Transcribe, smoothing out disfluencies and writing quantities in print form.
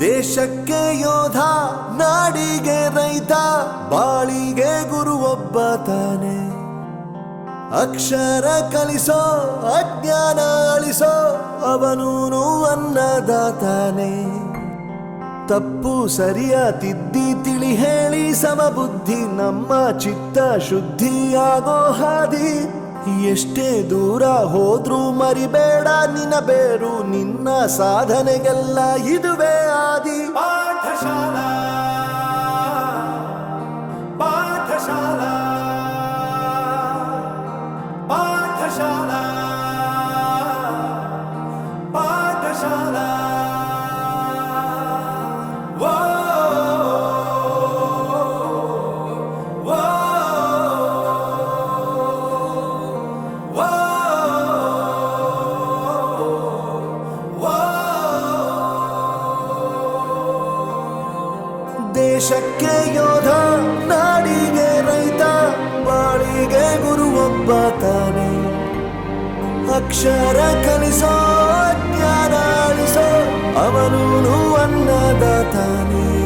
ದೇಶಕ್ಕೆ ಯೋಧ, ನಾಡಿಗೆ ರೈತ, ಬಾಳಿಗೆ ಗುರು ಒಬ್ಬ ತಾನೆ. ಅಕ್ಷರ ಕಲಿಸೋ, ಅಜ್ಞಾನ ಅಳಿಸೋ, ಅವನೂನು ಅನ್ನದಾತಾನೆ. ತಪ್ಪು ಸರಿಯ ತಿದ್ದಿ ತಿಳಿ ಹೇಳಿ ಸಮಬುದ್ಧಿ ನಮ್ಮ ಚಿತ್ತ ಶುದ್ಧಿಯಾಗೋ ಹಾದಿ. ಎಷ್ಟೇ ದೂರ ಹೋದ್ರೂ ಮರಿಬೇಡ ನಿನ್ನ ಬೇರು, ನಿನ್ನ ಸಾಧನೆಗೆಲ್ಲ ಇದುವೇ ಆದಿ. ಪಾಠಶಾಲಾ ಪಾಠಶಾಲಾ ಪಾಠಶಾಲಾ ಪಾಠಶಾಲಾ. ದೇಶಕ್ಕೆ ಯೋಧ, ನಾಡಿಗೆ ರೈತ, ಬಾಳಿಗೆ ಗುರು ಒಬ್ಬ ತಾನೆ. ಅಕ್ಷರ ಕಲಿಸೋ, ಜ್ಞಾನ ಅಳಿಸೋ, ಅವನೂನು ಅನ್ನದಾತಾನೆ.